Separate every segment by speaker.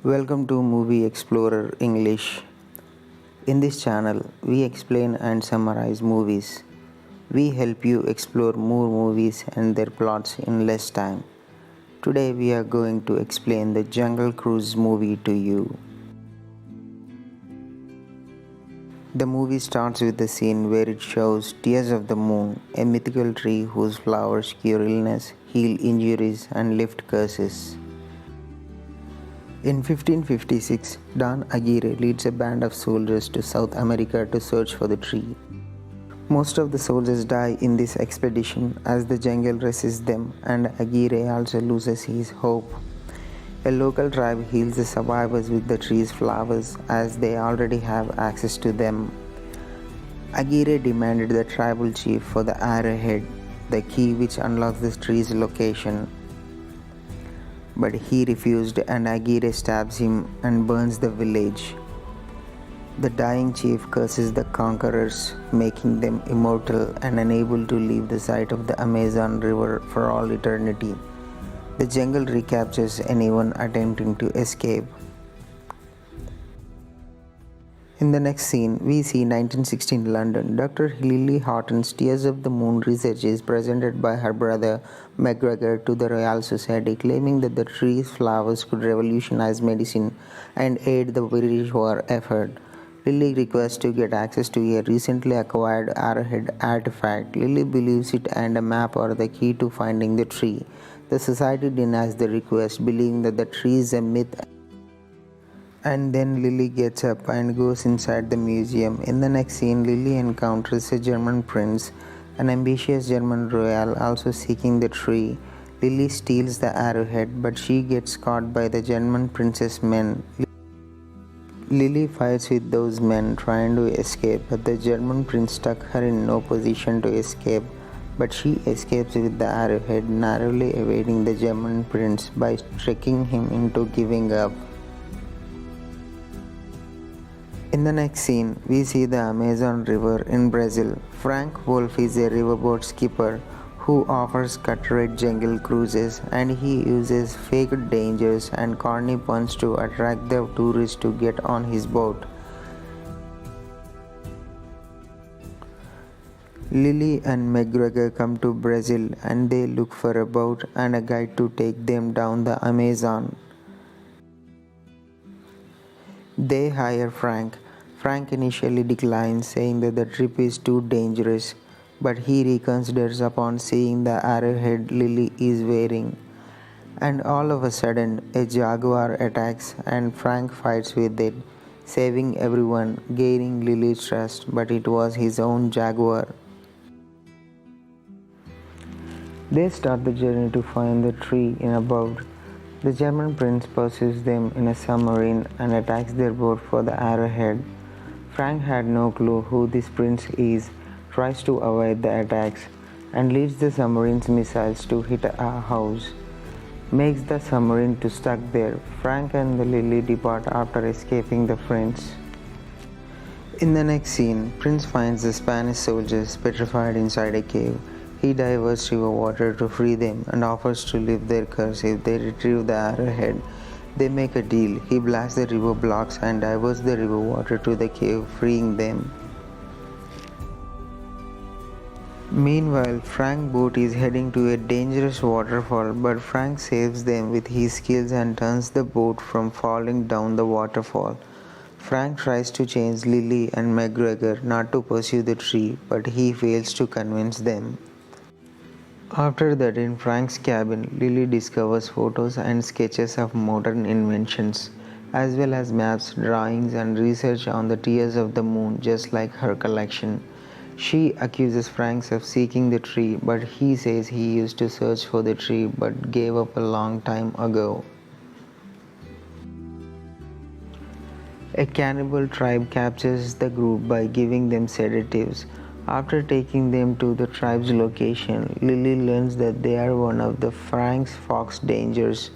Speaker 1: Welcome to Movie Explorer English. In this channel, we explain and summarize movies. We help you explore more movies and their plots in less time. Today, we are going to explain the Jungle Cruise movie to you. The movie starts with a scene where it shows Tears of the Moon, a mythical tree whose flowers cure illness, heal injuries, and lift curses. In 1556, Don Aguirre leads a band of soldiers to South America to search for the tree. Most of the soldiers die in this expedition as the jungle resists them, and Aguirre also loses his hope. A local tribe heals the survivors with the tree's flowers as they already have access to them. Aguirre demanded the tribal chief for the arrowhead, the key which unlocks the tree's location. But he refused, and Aguirre stabs him and burns the village. The dying chief curses the conquerors, making them immortal and unable to leave the site of the Amazon River for all eternity. The jungle recaptures anyone attempting to escape. In the next scene, we see 1916 London. Dr. Lily Horton's Tears of the Moon research is presented by her brother McGregor to the Royal Society, claiming that the tree's flowers could revolutionize medicine and aid the British war effort. Lily requests to get access to a recently acquired arrowhead artifact. Lily believes it and a map are the key to finding the tree. The society denies the request, believing that the tree is a myth. And then Lily gets up and goes inside the museum. In the next scene, Lily encounters a German prince, an ambitious German royal also seeking the tree. Lily steals the arrowhead, but she gets caught by the German prince's men. Lily fights with those men trying to escape, but the German prince stuck her in no position to escape. But she escapes with the arrowhead, narrowly evading the German prince by tricking him into giving up. In the next scene, we see the Amazon River in Brazil. Frank Wolf is a riverboat skipper who offers cut-rate jungle cruises, and he uses fake dangers and corny puns to attract the tourists to get on his boat. Lily and McGregor come to Brazil and they look for a boat and a guide to take them down the Amazon. They hire Frank. Frank initially declines, saying that the trip is too dangerous, but he reconsiders upon seeing the arrowhead Lily is wearing. And all of a sudden, a jaguar attacks and Frank fights with it, saving everyone, gaining Lily's trust, but it was his own jaguar. They start the journey to find the tree in a boat. The German prince pursues them in a submarine and attacks their boat for the arrowhead. Frank had no clue who this prince is, tries to avoid the attacks, and leads the submarine's missiles to hit a house. Makes the submarine to stuck there. Frank and the Lily depart after escaping the French. In the next scene, Prince finds the Spanish soldiers petrified inside a cave. He diverts river water to free them and offers to lift their curse if they retrieve the arrowhead. They make a deal. He blasts the river blocks and diverts the river water to the cave, freeing them. Meanwhile, Frank's boat is heading to a dangerous waterfall, but Frank saves them with his skills and turns the boat from falling down the waterfall. Frank tries to change Lily and McGregor not to pursue the tree, but he fails to convince them. After that, in Frank's cabin, Lily discovers photos and sketches of modern inventions, as well as maps, drawings, and research on the Tears of the Moon, just like her collection. She accuses Frank of seeking the tree, but he says he used to search for the tree but gave up a long time ago. A cannibal tribe captures the group by giving them sedatives. After taking them to the tribe's location, Lily learns that they are one of the Frank's fox dangers.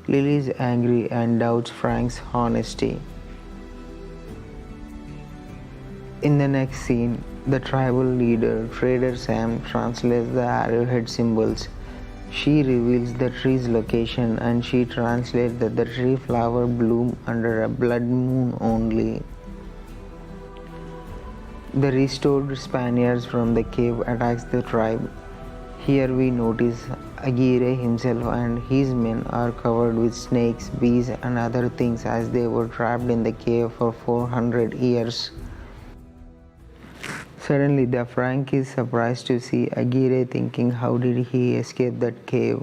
Speaker 1: Lily is angry and doubts Frank's honesty. In the next scene, the tribal leader, Trader Sam, translates the arrowhead symbols. She reveals the tree's location and she translates that the tree flower bloom under a blood moon only. The restored Spaniards from the cave attacks the tribe. Here we notice Aguirre himself and his men are covered with snakes, bees and other things as they were trapped in the cave for 400 years. Suddenly, the Frank is surprised to see Aguirre, thinking how did he escape that cave.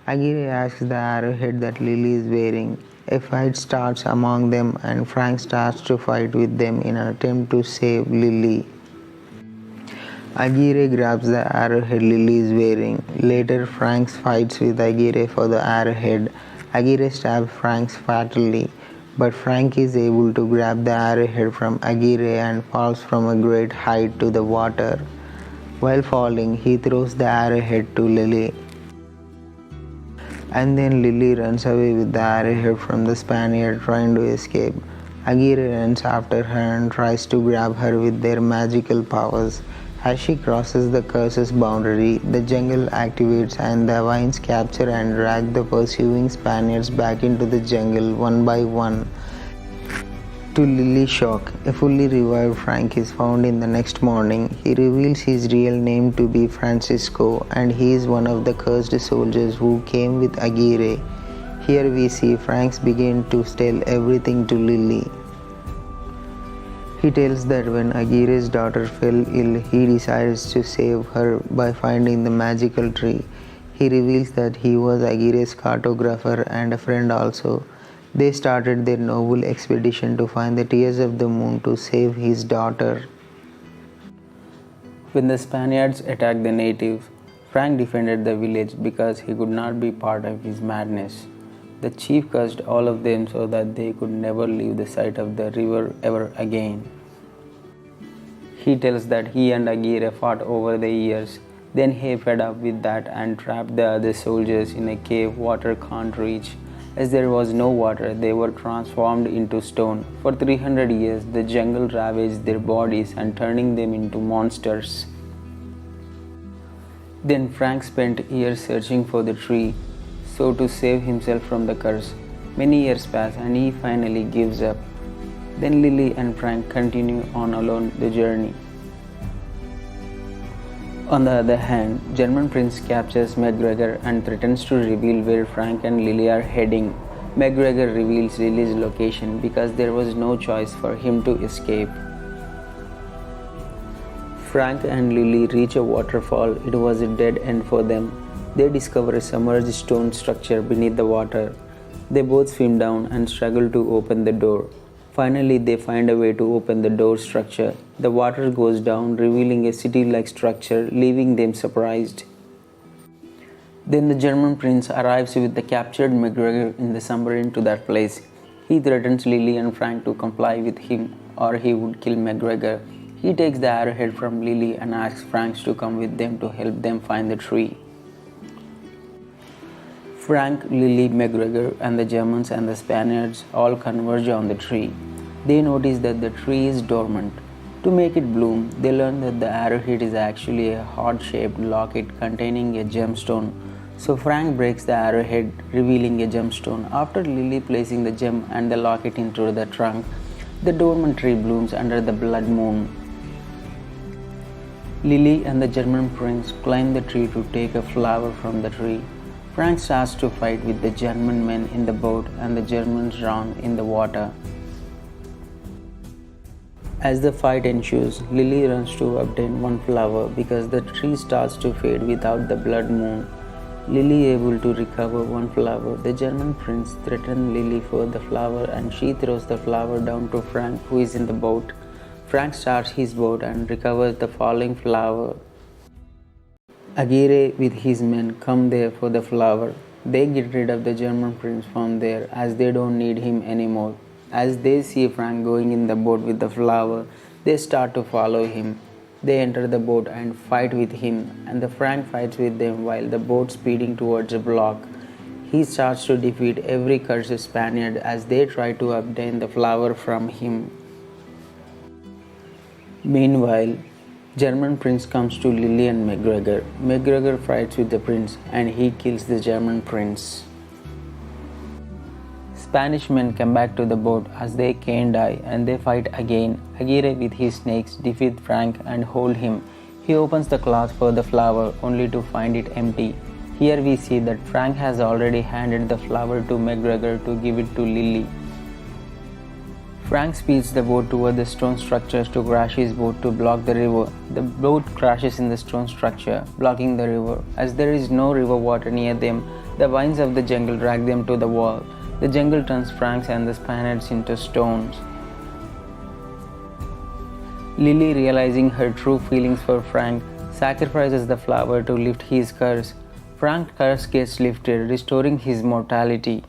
Speaker 1: Aguirre asks the arrowhead that Lily is wearing. A fight starts among them and Frank starts to fight with them in an attempt to save Lily. Aguirre grabs the arrowhead Lily is wearing. Later, Frank fights with Aguirre for the arrowhead. Aguirre stabs Frank fatally, but Frank is able to grab the arrowhead from Aguirre and falls from a great height to the water. While falling, he throws the arrowhead to Lily. And then Lily runs away with the arrowhead from the Spaniard trying to escape. Aguirre runs after her and tries to grab her with their magical powers. As she crosses the curse's boundary, the jungle activates and the vines capture and drag the pursuing Spaniards back into the jungle one by one. To Lily's shock, a fully revived Frank is found in the next morning. He reveals his real name to be Francisco and he is one of the cursed soldiers who came with Aguirre. Here we see Frank begin to tell everything to Lily. He tells that when Aguirre's daughter fell ill, he decides to save her by finding the magical tree. He reveals that he was Aguirre's cartographer and a friend also. They started their noble expedition to find the tears of the moon to save his daughter.
Speaker 2: When the Spaniards attacked the natives, Frank defended the village because he could not be part of his madness. The chief cursed all of them so that they could never leave the side of the river ever again. He tells that he and Aguirre fought over the years. Then he fed up with that and trapped the other soldiers in a cave water can't reach. As there was no water, they were transformed into stone. For 300 years, the jungle ravaged their bodies and turning them into monsters. Then Frank spent years searching for the tree, so to save himself from the curse. Many years pass and he finally gives up. Then Lily and Frank continue on alone the journey. On the other hand, German prince captures MacGregor and threatens to reveal where Frank and Lily are heading. MacGregor reveals Lily's location because there was no choice for him to escape. Frank and Lily reach a waterfall. It was a dead end for them. They discover a submerged stone structure beneath the water. They both swim down and struggle to open the door. Finally, they find a way to open the door structure. The water goes down, revealing a city-like structure, leaving them surprised. Then the German prince arrives with the captured MacGregor in the submarine to that place. He threatens Lily and Frank to comply with him or he would kill MacGregor. He takes the arrowhead from Lily and asks Frank to come with them to help them find the tree. Frank, Lily, MacGregor, and the Germans and the Spaniards all converge on the tree. They notice that the tree is dormant. To make it bloom, they learn that the arrowhead is actually a heart-shaped locket containing a gemstone. So Frank breaks the arrowhead, revealing a gemstone. After Lily placing the gem and the locket into the trunk, the dormant tree blooms under the blood moon. Lily and the German prince climb the tree to take a flower from the tree. Frank starts to fight with the German men in the boat and the Germans drown in the water. As the fight ensues, Lily runs to obtain one flower because the tree starts to fade without the blood moon. Lily able to recover one flower. The German prince threatens Lily for the flower and she throws the flower down to Frank who is in the boat. Frank starts his boat and recovers the falling flower. Aguirre with his men come there for the flower. They get rid of the German prince from there as they don't need him anymore. As they see Frank going in the boat with the flower, they start to follow him. They enter the boat and fight with him, and the Frank fights with them while the boat speeding towards a block. He starts to defeat every cursed Spaniard as they try to obtain the flower from him. Meanwhile, German prince comes to Lily and McGregor. McGregor fights with the prince and he kills the German prince. Spanish men come back to the boat as they can't die and they fight again. Aguirre with his snakes defeat Frank and hold him. He opens the cloth for the flower only to find it empty. Here we see that Frank has already handed the flower to McGregor to give it to Lily. Frank speeds the boat toward the stone structures to crash his boat to block the river. The boat crashes in the stone structure, blocking the river. As there is no river water near them, the vines of the jungle drag them to the wall. The jungle turns Frank and the Spaniards into stones. Lily, realizing her true feelings for Frank, sacrifices the flower to lift his curse. Frank's curse gets lifted, restoring his mortality.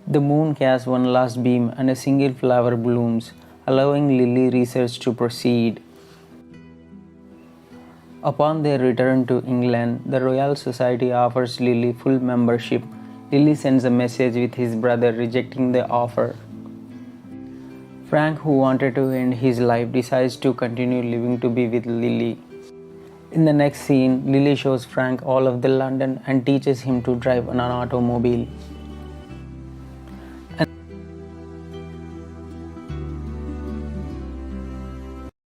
Speaker 2: The moon casts one last beam and a single flower blooms, allowing Lily research to proceed. Upon their return to England, the Royal Society offers Lily full membership. Lily sends a message with his brother rejecting the offer. Frank, who wanted to end his life, decides to continue living to be with Lily. In the next scene, Lily shows Frank all of the London and teaches him to drive an automobile.